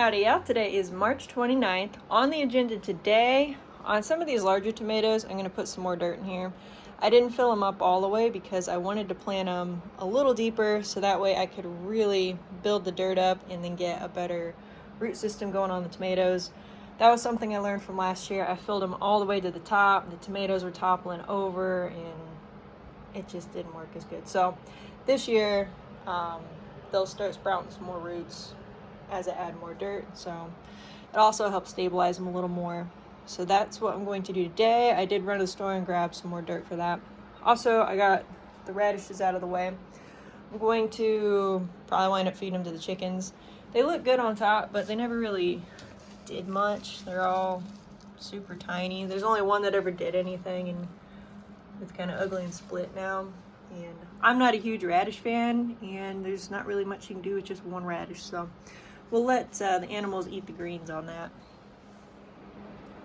Howdy y'all, today is March 29th. On the agenda today, on some of these larger tomatoes, I'm going to put some more dirt in here. I didn't fill them up all the way because I wanted to plant them a little deeper so that way I could really build the dirt up and then get a better root system going on the tomatoes. That was something I learned from last year. I filled them all the way to the top. The tomatoes were toppling over and it just didn't work as good. So this year, they'll start sprouting some more roots as I add more dirt, so it also helps stabilize them a little more. So that's what I'm going to do today. I did run to the store and grab some more dirt for that. Also, I got the radishes out of the way. I'm going to probably wind up feeding them to the chickens. They look good on top, but they never really did much. They're all super tiny. There's only one that ever did anything, and it's kind of ugly and split now. And I'm not a huge radish fan, and there's not really much you can do with just one radish, so we'll let the animals eat the greens on that.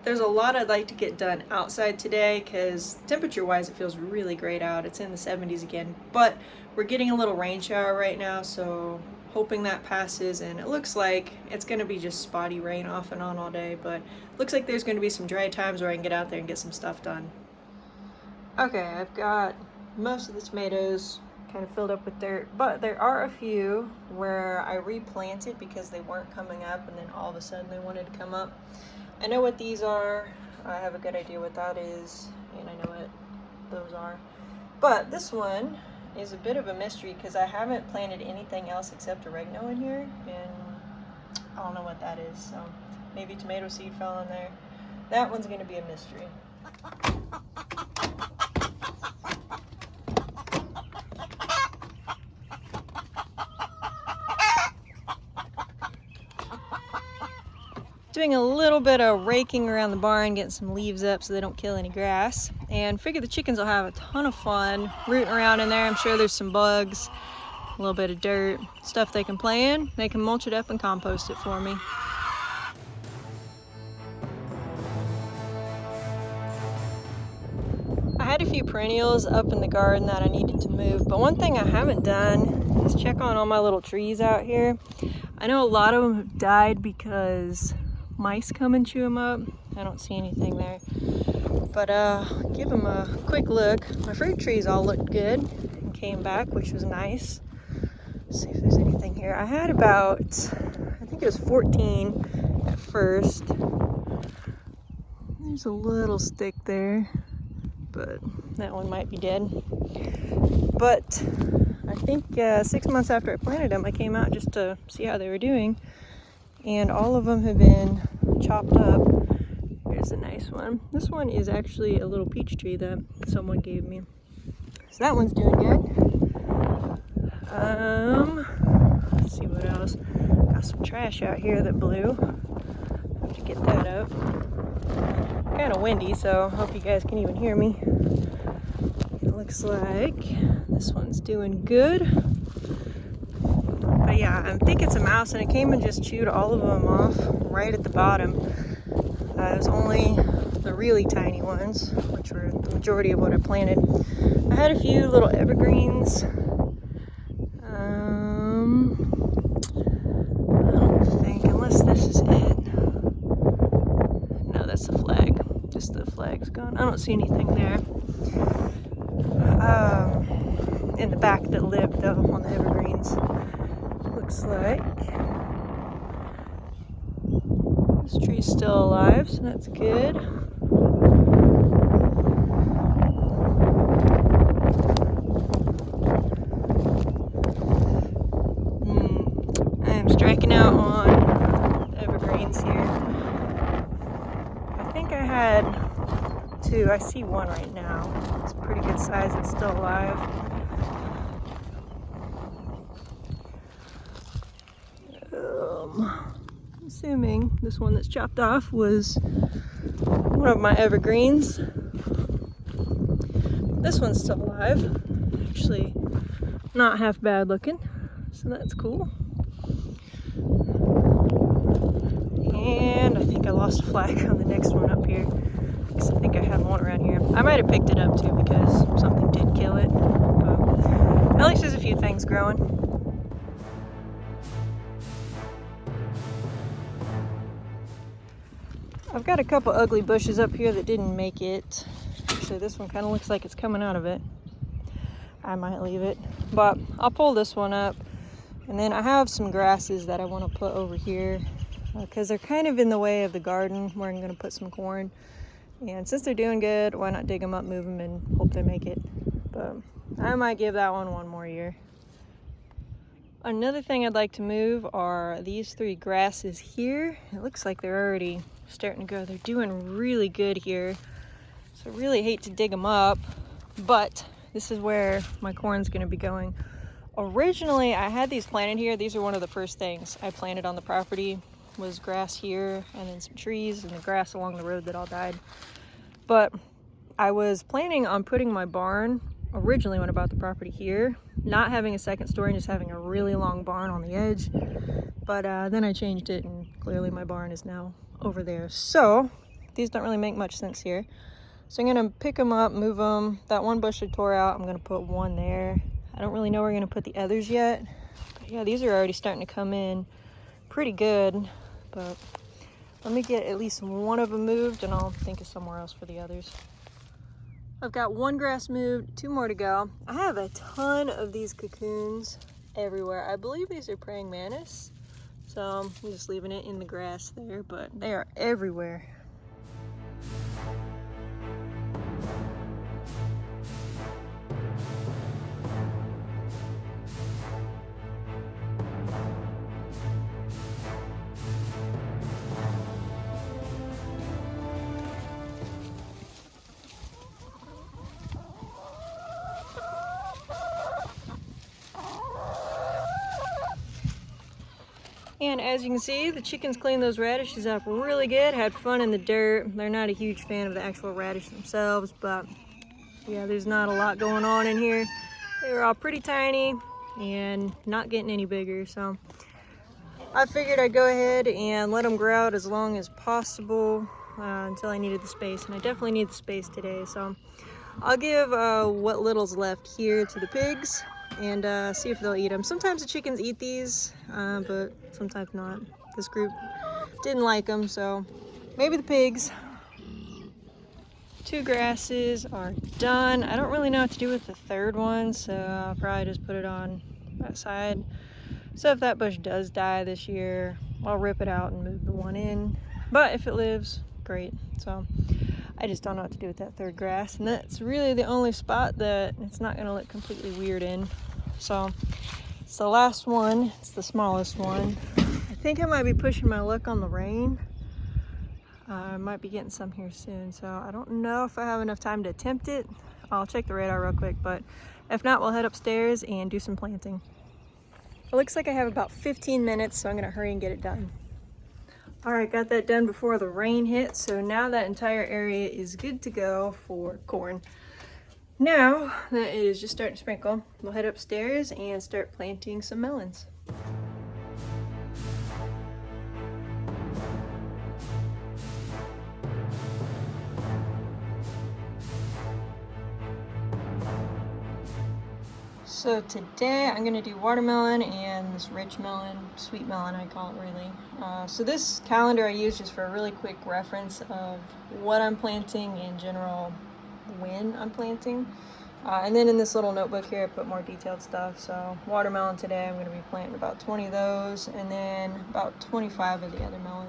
There's a lot I'd like to get done outside today because temperature-wise it feels really great out. It's in the 70s again, but we're getting a little rain shower right now, so hoping that passes, and it looks like it's going to be just spotty rain off and on all day, but looks like there's going to be some dry times where I can get out there and get some stuff done. Okay, I've got most of the tomatoes kind of filled up with dirt, but there are a few where I replanted because they weren't coming up and then all of a sudden they wanted to come up. I know what these are, I have a good idea what that is, and I know what those are. But this one is a bit of a mystery because I haven't planted anything else except oregano in here, and I don't know what that is, so maybe tomato seed fell in there. That one's going to be a mystery. Doing a little bit of raking around the barn, getting some leaves up so they don't kill any grass, and figure the chickens will have a ton of fun rooting around in there. I'm sure there's some bugs, a little bit of dirt, stuff they can play in. They can mulch it up and compost it for me. I had a few perennials up in the garden that I needed to move, but one thing I haven't done is check on all my little trees out here. I know a lot of them have died because mice come and chew them up. I don't see anything there, but give them a quick look. My fruit trees all looked good and came back, which was nice. Let's see if there's anything here. I had about, I think it was 14 at first. There's a little stick there, but that one might be dead. But I think 6 months after I planted them, I came out just to see how they were doing, and all of them have been chopped up. Here's a nice one. This one is actually a little peach tree that someone gave me, so that one's doing good. Let's see what else. Got some trash out here that blew. Have to get that up. Kind of windy, so I hope you guys can even hear me. It looks like this one's doing good. But yeah, I think it's a mouse, and it came and just chewed all of them off right at the bottom. It was only the really tiny ones, which were the majority of what I planted. I had a few little evergreens. I don't think, unless this is it. No, that's the flag. Just the flag's gone. I don't see anything there. In the back that lived though on the evergreens. Looks like this tree's still alive, so that's good. I am striking out on evergreens here. I think I had two. I see one right now. It's a pretty good size. It's still alive. Assuming this one that's chopped off was one of my evergreens. This one's still alive. Actually, not half bad looking, so that's cool. And I think I lost a flag on the next one up here, because I think I had one around here. I might have picked it up too because something did kill it. But at least there's a few things growing. I've got a couple ugly bushes up here that didn't make it. Actually, this one kind of looks like it's coming out of it. I might leave it, but I'll pull this one up. And then I have some grasses that I want to put over here because they're kind of in the way of the garden where I'm going to put some corn. And since they're doing good, why not dig them up, move them, and hope they make it. But I might give that one more year. Another thing I'd like to move are these 3 grasses here. It looks like they're already starting to go. They're doing really good here. So I really hate to dig them up, but this is where my corn's going to be going. Originally, I had these planted here. These are one of the first things I planted on the property, was grass here and then some trees and the grass along the road that all died. But I was planning on putting my barn, originally when I bought the property here, not having a second story and just having a really long barn on the edge. But then I changed it and clearly my barn is now over there. So these don't really make much sense here. So I'm gonna pick them up, move them. That one bush I tore out, I'm gonna put one there. I don't really know where we're gonna put the others yet. But yeah, these are already starting to come in pretty good. But let me get at least one of them moved and I'll think of somewhere else for the others. I've got one grass moved, 2 more to go. I have a ton of these cocoons everywhere. I believe these are praying mantis. So I'm just leaving it in the grass there, but they are everywhere. And as you can see, the chickens cleaned those radishes up really good, had fun in the dirt. They're not a huge fan of the actual radish themselves, but yeah, there's not a lot going on in here. They were all pretty tiny and not getting any bigger, so I figured I'd go ahead and let them grow out as long as possible until I needed the space, and I definitely need the space today. So I'll give what little's left here to the pigs and see if they'll eat them. Sometimes the chickens eat these, but sometimes not. This group didn't like them, so maybe the pigs. 2 grasses are done. I don't really know what to do with the 3rd one, so I'll probably just put it on that side. So if that bush does die this year, I'll rip it out and move the one in. But if it lives, great. So I just don't know what to do with that 3rd grass, and that's really the only spot that it's not going to look completely weird in. So it's the last one. It's the smallest one. I think I might be pushing my luck on the rain. I might be getting some here soon, so I don't know if I have enough time to attempt it. I'll check the radar real quick, but if not, we'll head upstairs and do some planting. It looks like I have about 15 minutes, so I'm gonna hurry and get it done. All right, got that done before the rain hit, so now that entire area is good to go for corn. Now that it is just starting to sprinkle, we'll head upstairs and start planting some melons. So today I'm gonna do watermelon and this rich melon, sweet melon I call it really. So this calendar I use just for a really quick reference of what I'm planting in general, when I'm planting. And then in this little notebook here I put more detailed stuff. So watermelon today I'm gonna be planting about 20 of those and then about 25 of the other melon.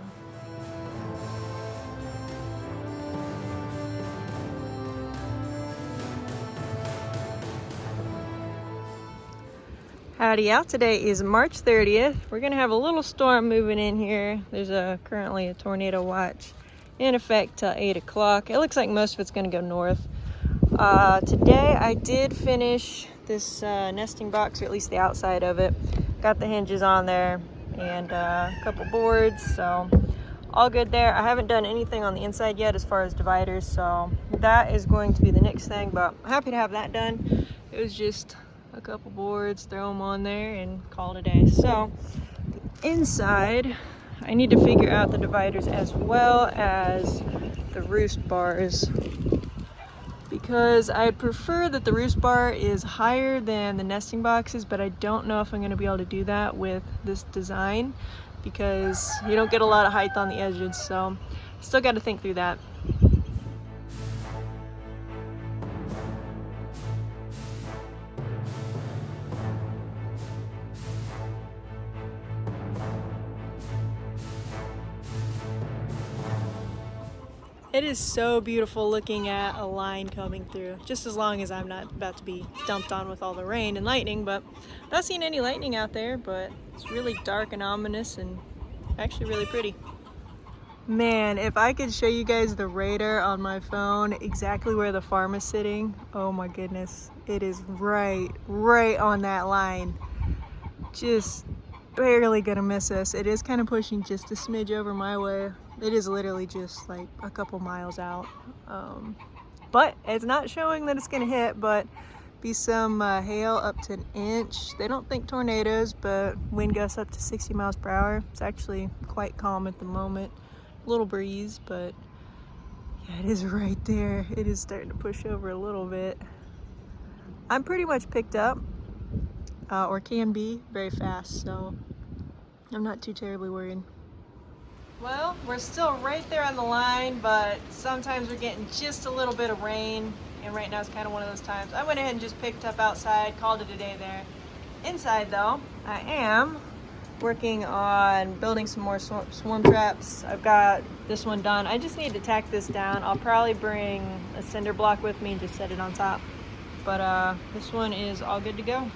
Howdy out, today is March 30th. We're gonna have a little storm moving in here. There's currently a tornado watch in effect till 8 o'clock. It looks like most of it's gonna go north. Today I did finish this nesting box, or at least the outside of it. Got the hinges on there and a couple boards, so all good there. I haven't done anything on the inside yet as far as dividers, so that is going to be the next thing, but I'm happy to have that done. It was just a couple boards, throw them on there and call it a day. So the inside, I need to figure out the dividers as well as the roost bars, because I prefer that the roost bar is higher than the nesting boxes, but I don't know if I'm going to be able to do that with this design because you don't get a lot of height on the edges. So Still got to think through that. It is so beautiful looking at a line coming through, just as long as I'm not about to be dumped on with all the rain and lightning, but not seeing any lightning out there, but it's really dark and ominous and actually really pretty. Man, if I could show you guys the radar on my phone, exactly where the farm is sitting, oh my goodness, it is right on that line. Just barely gonna miss us. It is kind of pushing just a smidge over my way. It is literally just like a couple miles out. But it's not showing that it's gonna hit, but be some hail up to 1 inch. They don't think tornadoes, but wind gusts up to 60 miles per hour. It's actually quite calm at the moment. Little breeze, but yeah, it is right there. It is starting to push over a little bit. I'm pretty much picked up, or can be, very fast, so I'm not too terribly worried. Well, we're still right there on the line, but sometimes we're getting just a little bit of rain, and right now it's kind of one of those times. I went ahead and just picked up outside, called it a day there. Inside though, I am working on building some more swarm traps. I've got this one done. I just need to tack this down. I'll probably bring a cinder block with me and just set it on top. But this one is all good to go.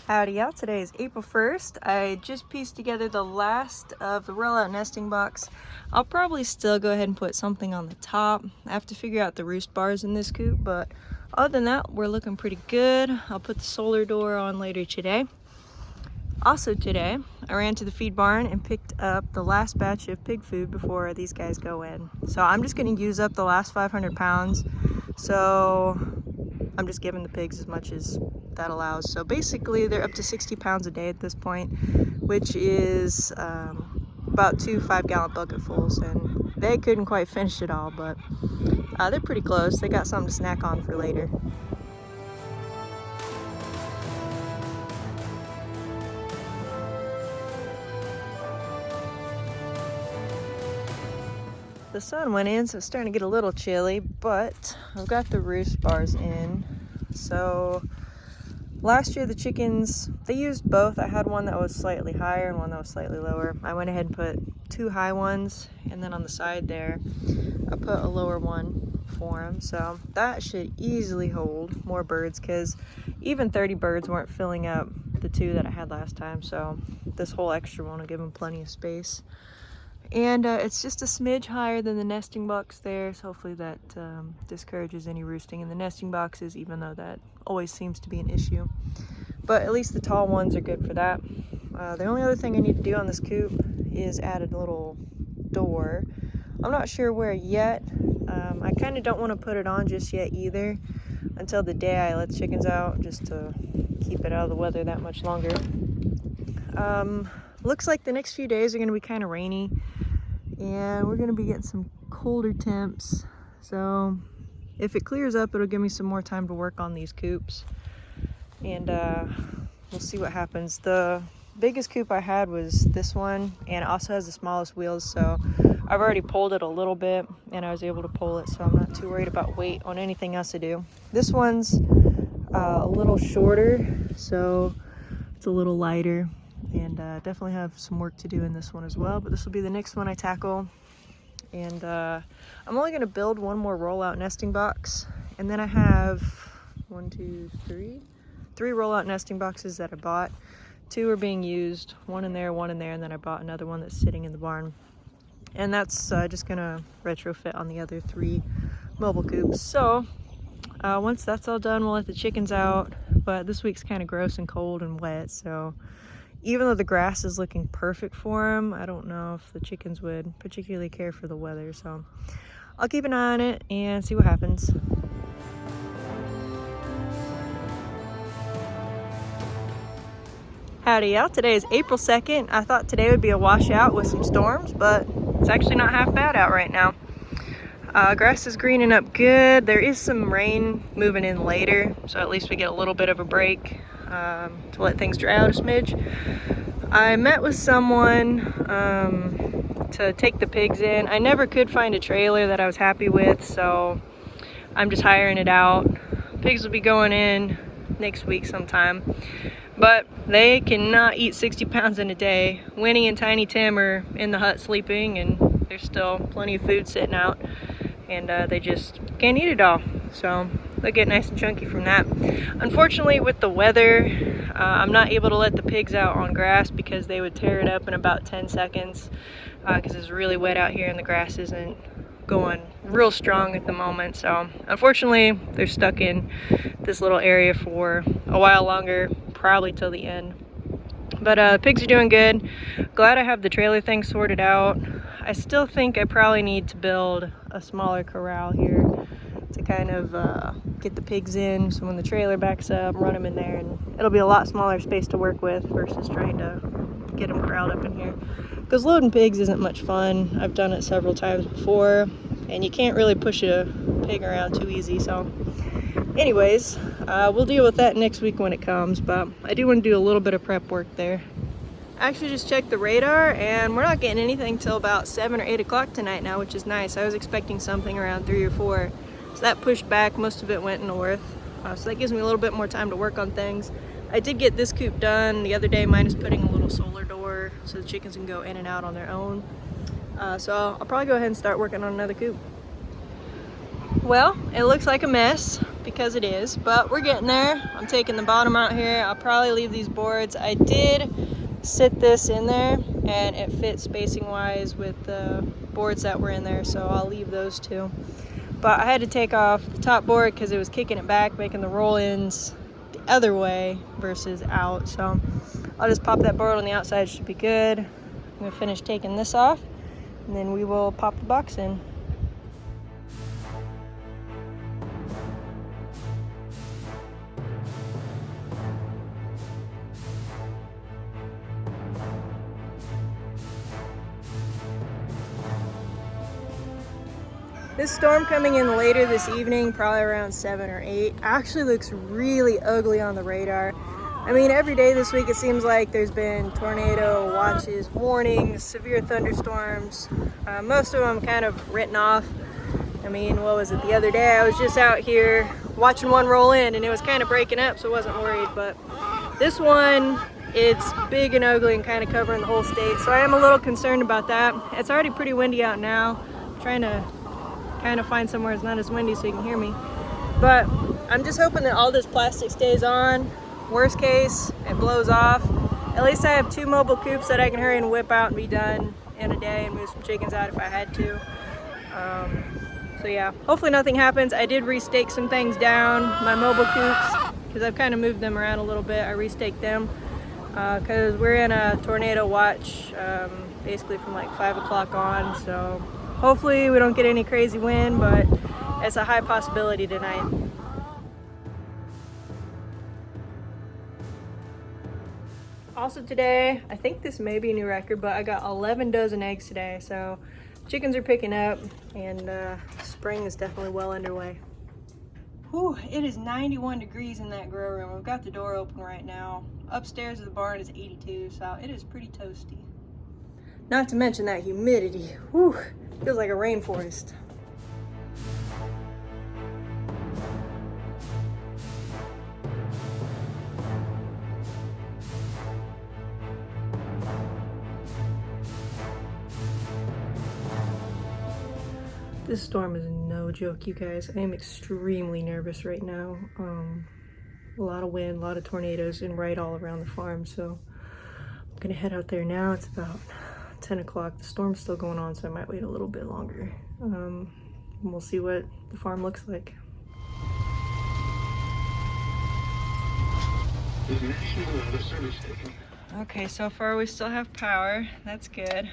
Howdy y'all, today is April 1st. I just pieced together the last of the rollout nesting box. I'll probably still go ahead and put something on the top. I have to figure out the roost bars in this coop, but other than that, we're looking pretty good. I'll put the solar door on later today. Also today, I ran to the feed barn and picked up the last batch of pig food before these guys go in. So I'm just gonna use up the last 500 pounds. So I'm just giving the pigs as much as that allows. So basically they're up to 60 pounds a day at this point, which is about 2 5-gallon bucketfuls, and they couldn't quite finish it all, but they're pretty close. They got something to snack on for later. The sun went in, so it's starting to get a little chilly, but I've got the roost bars in. So last year the chickens, they used both. I had one that was slightly higher and one that was slightly lower. I went ahead and put 2 high ones, and then on the side there I put a lower one for them. So that should easily hold more birds, because even 30 birds weren't filling up the 2 that I had last time. So this whole extra one will give them plenty of space. And it's just a smidge higher than the nesting box there, so hopefully that discourages any roosting in the nesting boxes, even though that always seems to be an issue. But at least the tall ones are good for that. The only other thing I need to do on this coop is add a little door. I'm not sure where yet. I kind of don't want to put it on just yet either, until the day I let the chickens out, just to keep it out of the weather that much longer. Looks like the next few days are going to be kind of rainy, and we're going to be getting some colder temps. So if it clears up, it'll give me some more time to work on these coops, and we'll see what happens. The biggest coop I had was this one, and it also has the smallest wheels, so I've already pulled it a little bit, and I was able to pull it, so I'm not too worried about weight on anything else I do. This one's a little shorter, so it's a little lighter, and definitely have some work to do in this one as well, but this will be the next one I tackle. And I'm only going to build one more rollout nesting box, and then I have 3 rollout nesting boxes that I bought. 2 are being used, one in there, and then I bought another one that's sitting in the barn, and that's just gonna retrofit on the other 3 mobile coops. So once that's all done, we'll let the chickens out. But this week's kind of gross and cold and wet, so even though the grass is looking perfect for them, I don't know if the chickens would particularly care for the weather. So I'll keep an eye on it and see what happens. Howdy y'all, today is April 2nd. I thought today would be a washout with some storms, but it's actually not half bad out right now. Grass is greening up good. There is some rain moving in later, so at least we get a little bit of a break to let things dry out a smidge. I met with someone to take the pigs in. I never could find a trailer that I was happy with, so I'm just hiring it out. Pigs will be going in next week sometime. But they cannot eat 60 pounds in a day. Winnie and Tiny Tim are in the hut sleeping, and there's still plenty of food sitting out, and they just can't eat it all. So they'll get nice and chunky from that. Unfortunately, with the weather, I'm not able to let the pigs out on grass because they would tear it up in about 10 seconds because it's really wet out here and the grass isn't going real strong at the moment. So unfortunately, they're stuck in this little area for a while longer, probably till the end. But pigs are doing good. Glad I have the trailer thing sorted out. I still think I probably need to build a smaller corral here to kind of get the pigs in, so when the trailer backs up, run them in there, and it'll be a lot smaller space to work with versus trying to get them corralled up in here. Because loading pigs isn't much fun. I've done it several times before, and you can't really push a pig around too easy. So anyways, we'll deal with that next week when it comes, but I do want to do a little bit of prep work there. I actually just checked the radar, and we're not getting anything till about 7 or 8 o'clock tonight now, which is nice. I was expecting something around 3 or 4, so that pushed back. Most of it went north, so that gives me a little bit more time to work on things. I did get this coop done the other day, minus putting a little solar door so the chickens can go in and out on their own. So I'll probably go ahead and start working on another coop. Well, it looks like a mess because it is, but we're getting there. I'm taking the bottom out here. I'll probably leave these boards. I did sit this in there and it fits spacing wise with the boards that were in there, so I'll leave those two. But I had to take off the top board because it was kicking it back, making the roll-ins the other way versus out. So I'll just pop that board on the outside. Should be good. I'm gonna finish taking this off and then we will pop the box in. This storm coming in later this evening, probably around 7 or 8, actually looks really ugly on the radar. I mean, every day this week it seems like there's been tornado watches, warnings, severe thunderstorms. Most of them kind of written off. I mean, what was it, the other day I was just out here watching one roll in and it was kind of breaking up, so I wasn't worried. But this one, it's big and ugly and kind of covering the whole state, so I am a little concerned about that. It's already pretty windy out now. I'm trying to kind of find somewhere it's not as windy so you can hear me. But I'm just hoping that all this plastic stays on. Worst case, it blows off. At least I have 2 mobile coops that I can hurry and whip out and be done in a day and move some chickens out if I had to. So yeah, hopefully nothing happens. I did restake some things down, my mobile coops, because I've kind of moved them around a little bit. I restaked them because we're in a tornado watch basically from like 5 o'clock on, so hopefully we don't get any crazy wind, but it's a high possibility tonight. Also today, I think this may be a new record, but I got 11 dozen eggs today, so chickens are picking up and spring is definitely well underway. Whew, it is 91 degrees in that grow room. I've got the door open right now. Upstairs of the barn is 82, so it is pretty toasty. Not to mention that humidity. Whew. Feels like a rainforest. This storm is no joke, you guys. I am extremely nervous right now. A lot of wind, a lot of tornadoes, and right all around the farm. So I'm gonna head out there now. It's about 10 o'clock. The storm's still going on, so I might wait a little bit longer. And we'll see what the farm looks like. Okay, so far we still have power. That's good.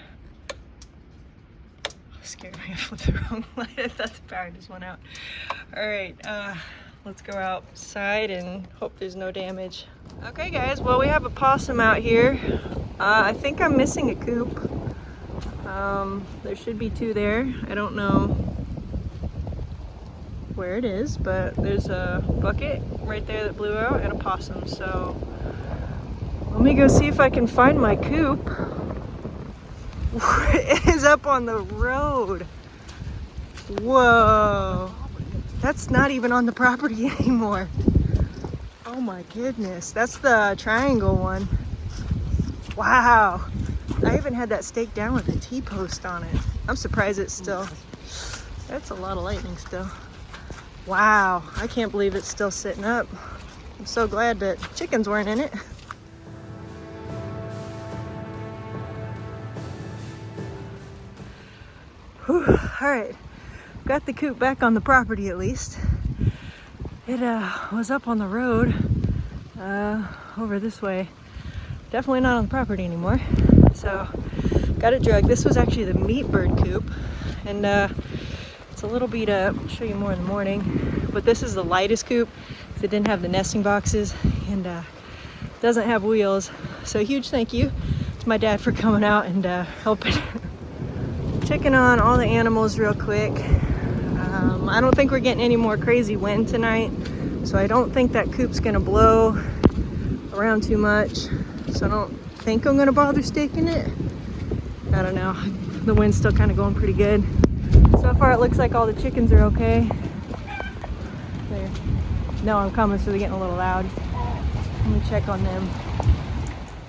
Scared me. I flipped the wrong light. I thought the power just went out. All right, let's go outside and hope there's no damage. Okay guys, well we have a possum out here. I think I'm missing a coop. There should be 2 there. I don't know where it is, but there's a bucket right there that blew out and a possum. So let me go see if I can find my coop. It is up on the road. Whoa, that's not even on the property anymore. Oh my goodness, that's the triangle one. Wow, I even had that staked down with a T-post on it. I'm surprised it's still, that's a lot of lightning still. Wow, I can't believe it's still sitting up. I'm so glad that chickens weren't in it. Whew, all right, got the coop back on the property at least. It was up on the road over this way. Definitely not on the property anymore. So got it drugged. This was actually the meat bird coop, and it's a little beat up. I'll show you more in the morning. But this is the lightest coop. It didn't have the nesting boxes and doesn't have wheels. So huge thank you to my dad for coming out and helping checking on all the animals real quick. I don't think we're getting any more crazy wind tonight, so I don't think that coop's gonna blow around too much. So I don't think I'm gonna bother staking it. I don't know. The wind's still kind of going pretty good. So far it looks like all the chickens are okay. There. No, I'm coming, so they're getting a little loud. Let me check on them.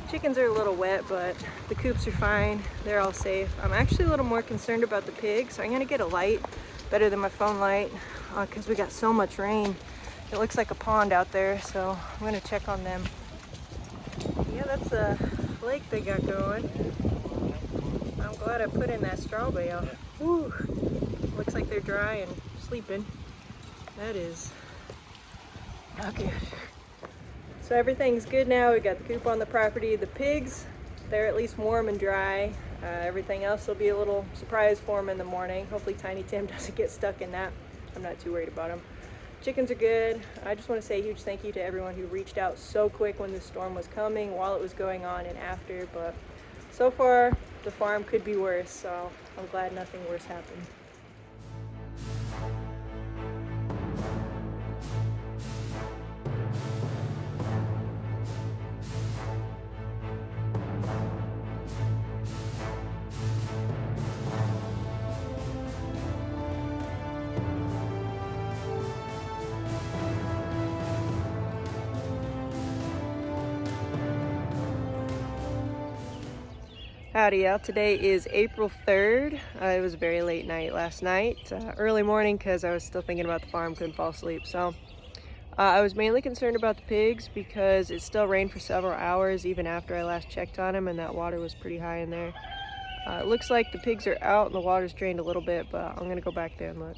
Chickens are a little wet, but the coops are fine. They're all safe. I'm actually a little more concerned about the pigs, so I'm gonna get a light, better than my phone light, because we got so much rain. It looks like a pond out there, so I'm gonna check on them. Yeah, that's a lake they got going. I'm glad I put in that straw bale. Whew. Looks like they're dry and sleeping. That is not good. So everything's good now. We got the coop on the property. The pigs, they're at least warm and dry. Everything else will be a little surprise for them in the morning. Hopefully Tiny Tim doesn't get stuck in that. I'm not too worried about him. Chickens are good. I just want to say a huge thank you to everyone who reached out so quick when the storm was coming, while it was going on, and after. But so far, the farm could be worse, so I'm glad nothing worse happened. Howdy y'all, today is April 3rd. It was a very late night last night, early morning because I was still thinking about the farm, couldn't fall asleep. So I was mainly concerned about the pigs because it still rained for several hours even after I last checked on them, and that water was pretty high in there. It looks like the pigs are out and the water's drained a little bit, but I'm gonna go back there and look.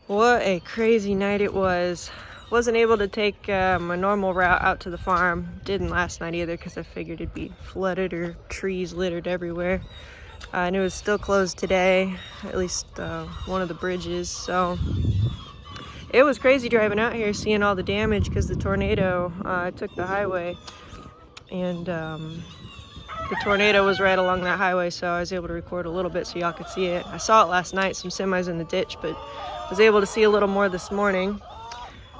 What a crazy night it was. Wasn't able to take my normal route out to the farm. Didn't last night either because I figured it'd be flooded or trees littered everywhere. And it was still closed today, at least one of the bridges. So it was crazy driving out here, seeing all the damage because the tornado took the highway. And the tornado was right along that highway, so I was able to record a little bit so y'all could see it. I saw it last night, some semis in the ditch, but was able to see a little more this morning.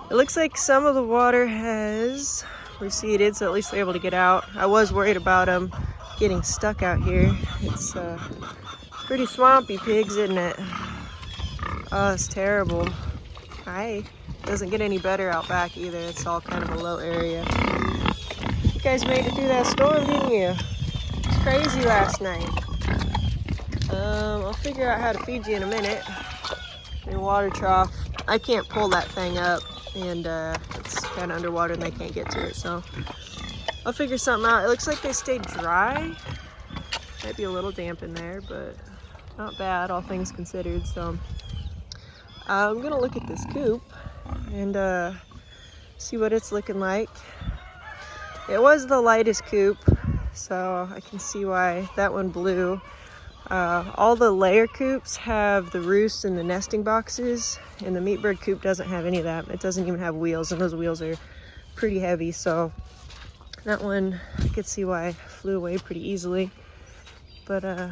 It looks like some of the water has receded, so at least they're able to get out. I was worried about them getting stuck out here. It's pretty swampy pigs, isn't it? Oh, it's terrible. Hi. Doesn't get any better out back either. It's all kind of a low area. You guys made it through that storm, didn't you? It's crazy last night. I'll figure out how to feed you in a minute. Your water trough. I can't pull that thing up, and it's kind of underwater and I can't get to it, so I'll figure something out. It looks like they stayed dry. Might be a little damp in there, but not bad, all things considered. So I'm gonna look at this coop and see what it's looking like. It was the lightest coop, so I can see why that one blew. All the layer coops have the roosts and the nesting boxes, and the meat bird coop doesn't have any of that. It doesn't even have wheels, and those wheels are pretty heavy, so that one I could see why it flew away pretty easily. But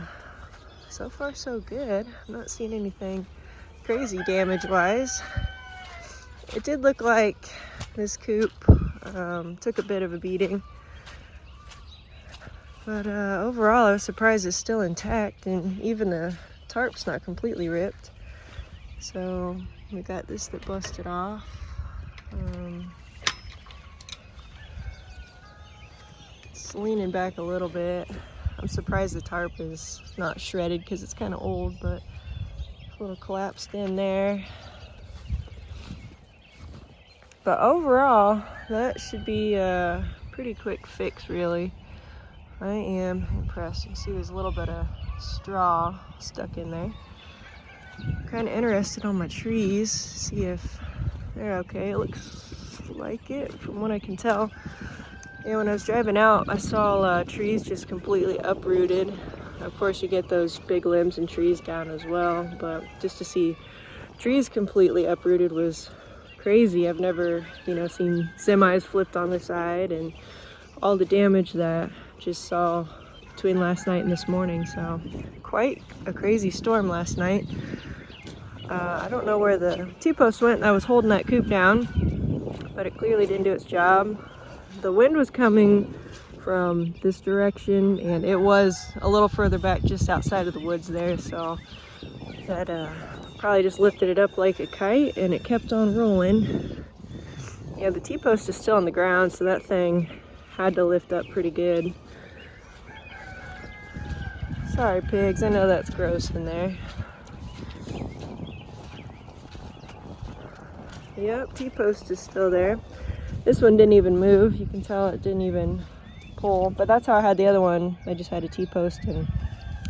so far so good. I'm not seeing anything crazy damage wise. It did look like this coop took a bit of a beating, but overall I was surprised it's still intact, and even the tarp's not completely ripped. So we got this that busted off. It's leaning back a little bit. I'm surprised the tarp is not shredded because it's kind of old, but a little collapsed in there. But overall, that should be a pretty quick fix, really. I am impressed. You can see there's a little bit of straw stuck in there. I'm kind of interested on my trees, see if they're okay. It looks like it from what I can tell. Yeah, when I was driving out, I saw trees just completely uprooted. Of course, you get those big limbs and trees down as well, but just to see trees completely uprooted was crazy. I've never, seen semis flipped on the side, and all the damage that I just saw between last night and this morning. So quite a crazy storm last night. I don't know where the T-post went. I was holding that coop down, but it clearly didn't do its job. The wind was coming from this direction, and it was a little further back just outside of the woods there, so that probably just lifted it up like a kite, and it kept on rolling. Yeah, the T-post is still on the ground, so that thing had to lift up pretty good. Sorry, pigs, I know that's gross in there. Yep, T-post is still there. This one didn't even move. You can tell it didn't even pull, but that's how I had the other one. I just had a T-post and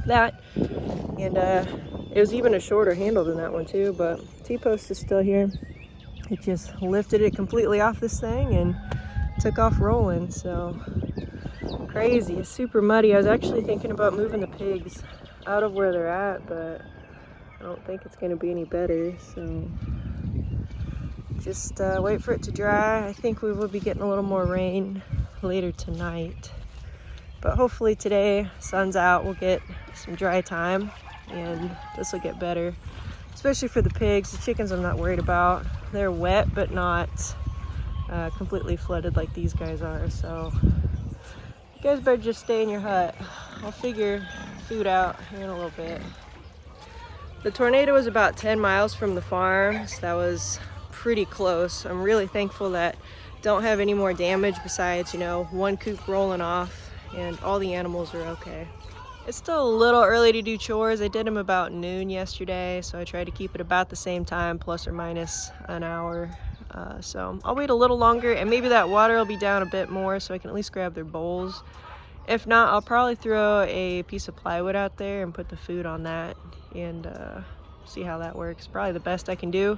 that, and it was even a shorter handle than that one too, but T-post is still here. It just lifted it completely off this thing and took off rolling. So crazy. It's super muddy. I was actually thinking about moving the pigs out of where they're at, but I don't think it's going to be any better, so just wait for it to dry. I think we will be getting a little more rain later tonight, but hopefully today, sun's out, we'll get some dry time and this will get better, especially for the pigs. The chickens I'm not worried about. They're wet but not completely flooded like these guys are, so you guys better just stay in your hut. I'll figure food out here in a little bit. The tornado was about 10 miles from the farm, so that was pretty close. I'm really thankful that don't have any more damage besides, one coop rolling off, and all the animals are okay. It's still a little early to do chores. I did them about noon yesterday, so I tried to keep it about the same time, plus or minus an hour. So I'll wait a little longer, and maybe that water will be down a bit more so I can at least grab their bowls. If not, I'll probably throw a piece of plywood out there and put the food on that and see how that works. Probably the best I can do,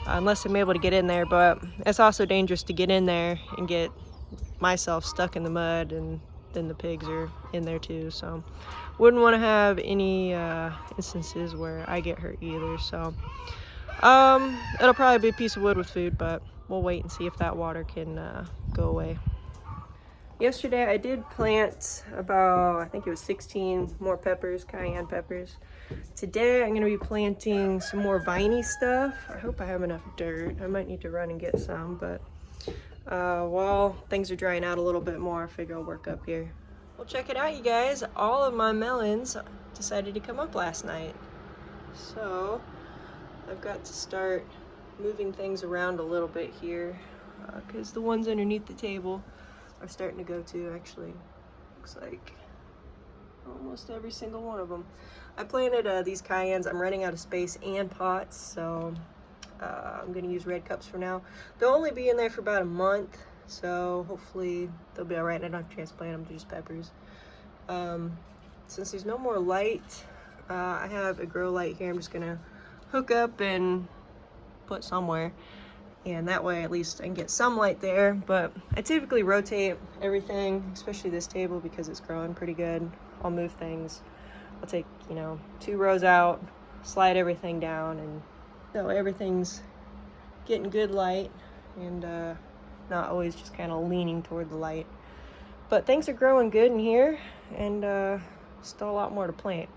unless I'm able to get in there, but it's also dangerous to get in there and get myself stuck in the mud, and then the pigs are in there too, so wouldn't want to have any instances where I get hurt either. So it'll probably be a piece of wood with food, but we'll wait and see if that water can go away. Yesterday I did plant about, I think it was 16 more peppers, cayenne peppers. Today I'm going to be planting some more viney stuff. I hope I have enough dirt. I might need to run and get some, but while things are drying out a little bit more, I figure I'll work up here. Well, check it out, you guys. All of my melons decided to come up last night. So I've got to start moving things around a little bit here because the ones underneath the table are starting to go too, actually. Looks like almost every single one of them. I planted these cayennes. I'm running out of space and pots, so I'm going to use red cups for now. They'll only be in there for about a month, so hopefully they'll be all right. I don't have to transplant them to just peppers. Since there's no more light, I have a grow light here. I'm just going to hook up and put somewhere, and that way at least I can get some light there. But I typically rotate everything, especially this table, because it's growing pretty good. I'll move things. I'll take 2 rows out, slide everything down, and so everything's getting good light, and not always just kind of leaning toward the light. But things are growing good in here, and still a lot more to plant.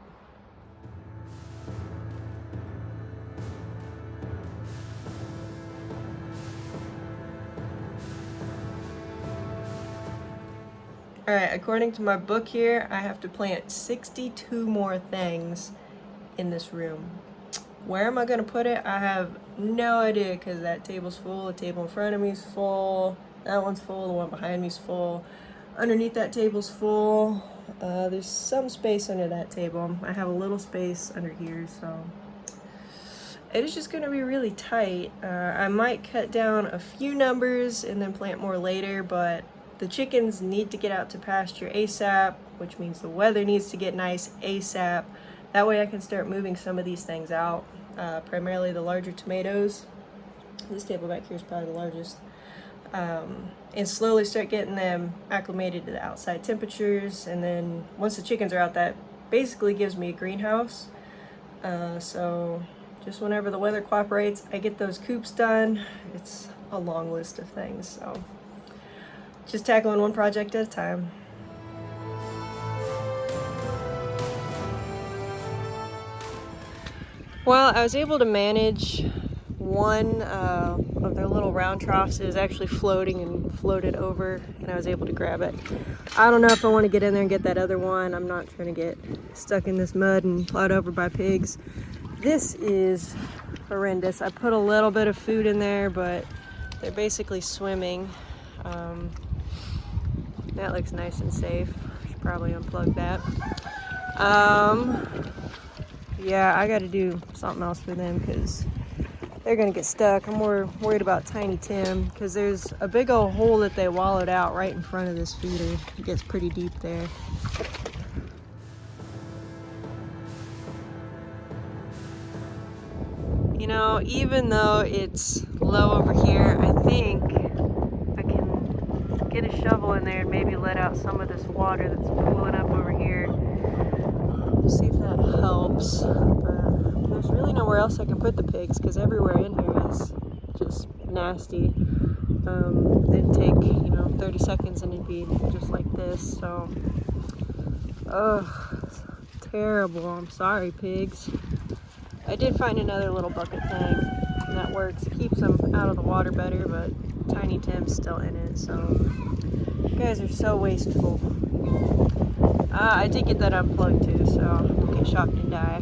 All right, according to my book here, I have to plant 62 more things in this room. Where am I gonna put it? I have no idea, because that table's full, the table in front of me is full, that one's full, the one behind me is full. Underneath that table's full. There's some space under that table. I have a little space under here, so it is just gonna be really tight. I might cut down a few numbers and then plant more later, but the chickens need to get out to pasture ASAP, which means the weather needs to get nice ASAP. That way I can start moving some of these things out, primarily the larger tomatoes. This table back here is probably the largest. And slowly start getting them acclimated to the outside temperatures. And then once the chickens are out, that basically gives me a greenhouse. So just whenever the weather cooperates, I get those coops done. It's a long list of things, so just tackling one project at a time. Well, I was able to manage one of their little round troughs. It was actually floating and floated over, and I was able to grab it. I don't know if I want to get in there and get that other one. I'm not trying to get stuck in this mud and plowed over by pigs. This is horrendous. I put a little bit of food in there, but they're basically swimming. That looks nice and safe. Should probably unplug that. Yeah, I got to do something else for them because they're gonna get stuck. I'm more worried about Tiny Tim because there's a big old hole that they wallowed out right in front of this feeder. It gets pretty deep there. You know, even though it's low over here, I think I can get a shovel in there and maybe let out some of this water that's pooling up over here. We'll see if that helps. But there's really nowhere else I can put the pigs because everywhere in here is just nasty. It'd take, 30 seconds and it'd be just like this. So, terrible. I'm sorry, pigs. I did find another little bucket thing, and that works. It keeps them out of the water better, but Tiny Tim's still in it, so you guys are so wasteful. I did get that unplugged too, so I won't get shocked and die.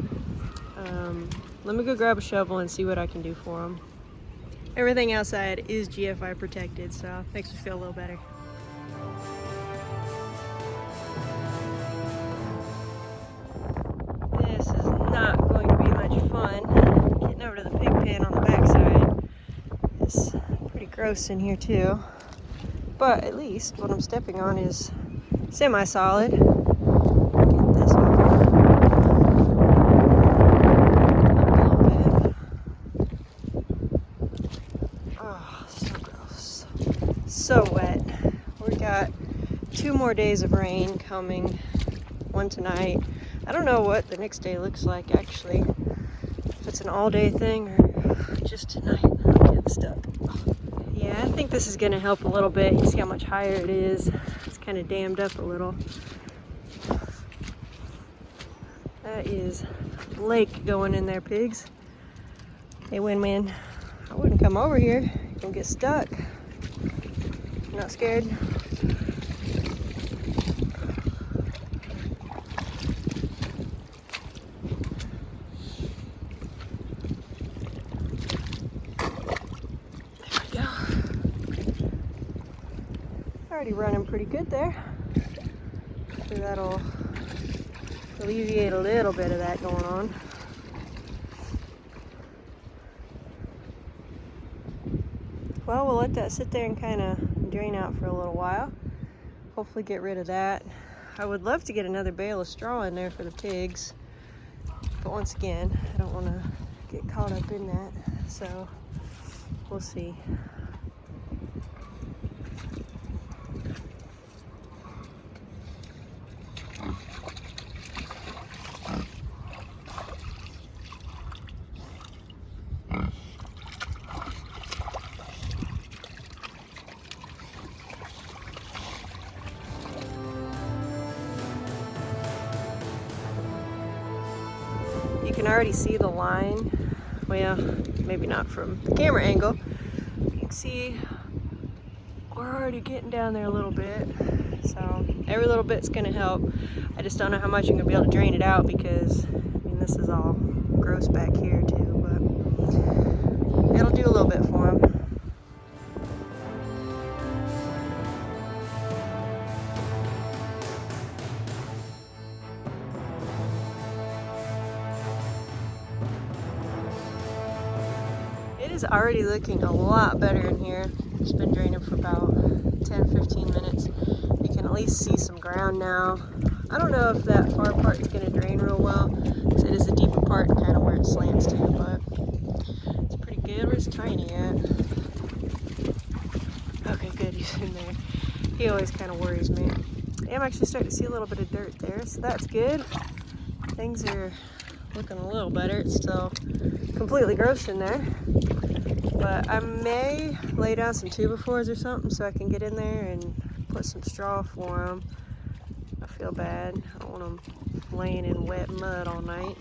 Let me go grab a shovel and see what I can do for them. Everything outside is GFI protected, so makes me feel a little better. This is not going to be much fun. Getting over to the pig pen on the backside is pretty gross in here too. But at least what I'm stepping on is semi-solid. Get this over. A little bit. Oh, so gross. So wet. We got 2 more days of rain coming. One tonight. I don't know what the next day looks like actually. If it's an all-day thing or just tonight. I'm getting stuck. Yeah, I think this is gonna help a little bit. You see how much higher it is. It's kind of dammed up a little. That is lake going in there, pigs. Hey, Win-Win. I wouldn't come over here. You're gonna get stuck. You're not scared? Already running pretty good there. So that'll alleviate a little bit of that going on. Well, we'll let that sit there and kind of drain out for a little while. Hopefully get rid of that. I would love to get another bale of straw in there for the pigs. But once again, I don't want to get caught up in that. So we'll see. You can already see the line. Well, maybe not from the camera angle. You can see we're already getting down there a little bit. So every little bit's gonna help. I just don't know how much I'm gonna be able to drain it out because, I mean, this is all gross back here too, but it'll do a little bit for them. It is already looking a lot better in here. It's been draining for about 10-15 minutes. You can at least see some ground now. I don't know if that far part is going to drain real well, because it is the deeper part, kind of where it slants to, but it's pretty good. Where's Tiny at? Okay, good, he's in there. He always kind of worries me. I'm actually starting to see a little bit of dirt there, so that's good. Things are looking a little better. It's still completely gross in there, but I may lay down some 2x4s or something so I can get in there and put some straw for them. I feel bad. I don't want them laying in wet mud all night.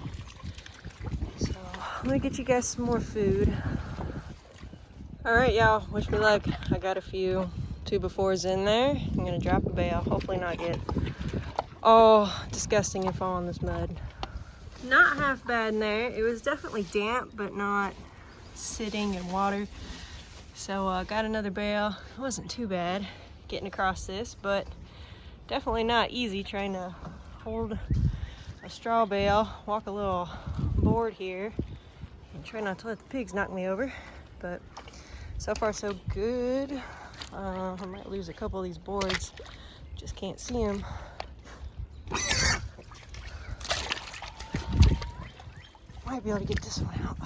So let me get you guys some more food. All right, y'all, wish me luck. I got a few 2x4s in there. I'm gonna drop a bale, hopefully not get all disgusting and fall in this mud. Not half bad in there. It was definitely damp, but not sitting in water. So got another bale. It wasn't too bad getting across this, but definitely not easy trying to hold a straw bale, walk a little board here, and try not to let the pigs knock me over. But so far so good. I might lose a couple of these boards. Just can't see them. Might be able to get this one out.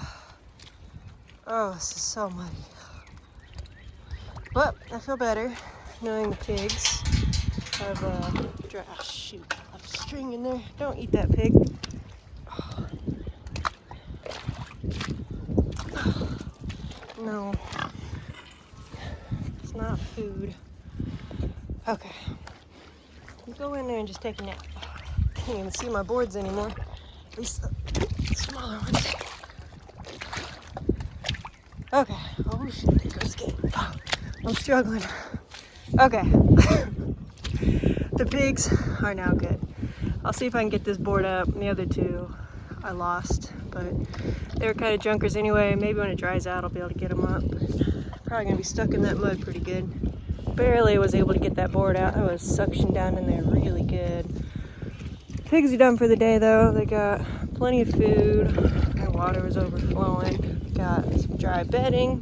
Oh, this is so muddy. But I feel better knowing the pigs have oh shoot, left a string in there. Don't eat that, pig. Oh. No, it's not food. Okay, you go in there and just take a nap. Can't even see my boards anymore. At least the smaller ones. Okay. Oh shit, there goes Skate. Oh, I'm struggling. Okay. The pigs are now good. I'll see if I can get this board up. The other two I lost, but they were kind of junkers anyway. Maybe when it dries out I'll be able to get them up. But probably gonna be stuck in that mud pretty good. Barely was able to get that board out. I was suctioned down in there really good. Pigs are done for the day though. They got plenty of food. Their water was overflowing. Got some dry bedding.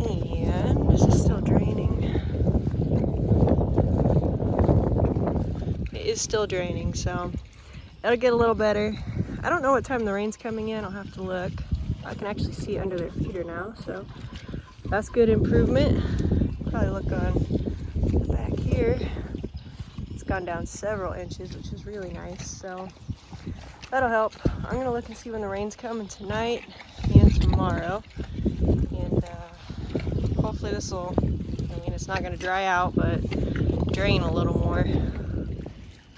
And this is still draining. It is still draining, so it'll get a little better. I don't know what time the rain's coming in. I'll have to look. I can actually see under their feeder now, so that's good improvement. Probably look on the back here. It's gone down several inches, which is really nice, so that'll help. I'm gonna look and see when the rain's coming tonight and tomorrow, and hopefully this will, I mean, it's not gonna dry out, but drain a little more.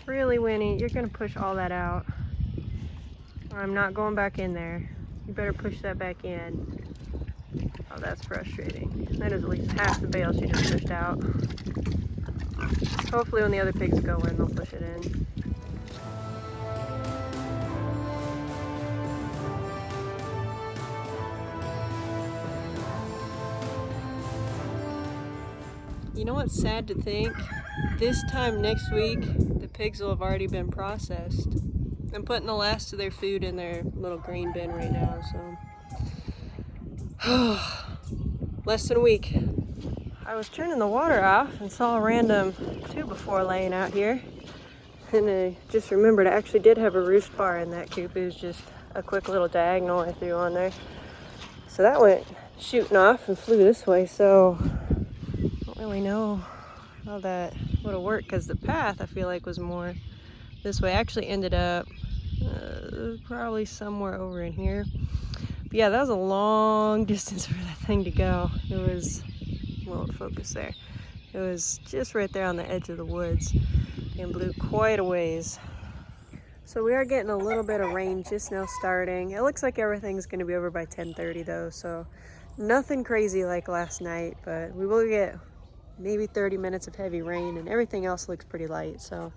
Really, Winnie, you're gonna push all that out. I'm not going back in there. You better push that back in. Oh, that's frustrating. That is at least half the bale she just pushed out. Hopefully when the other pigs go in, they'll push it in. You know what's sad to think? This time next week, the pigs will have already been processed. I'm putting the last of their food in their little green bin right now, so. Less than a week. I was turning the water off and saw a random 2x4 laying out here. And I just remembered I actually did have a roost bar in that coop. It was just a quick little diagonal I threw on there. So that went shooting off and flew this way, so I don't really know how that would have worked, because the path I feel like was more this way. I actually ended up probably somewhere over in here. But yeah, that was a long distance for that thing to go. It was, won't focus there. It was just right there on the edge of the woods and blew quite a ways. So we are getting a little bit of rain just now starting. It looks like everything's going to be over by 10:30 though, so nothing crazy like last night, but we will get maybe 30 minutes of heavy rain and everything else looks pretty light, so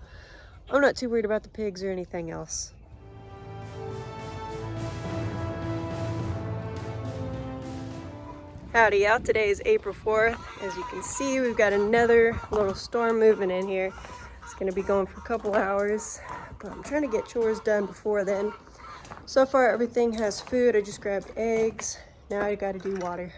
I'm not too worried about the pigs or anything else. Howdy, out today is April 4th. As you can see, we've got another little storm moving in here. It's going to be going for a couple hours, but I'm trying to get chores done before then. So far everything has food. I just grabbed eggs. Now I got to do water.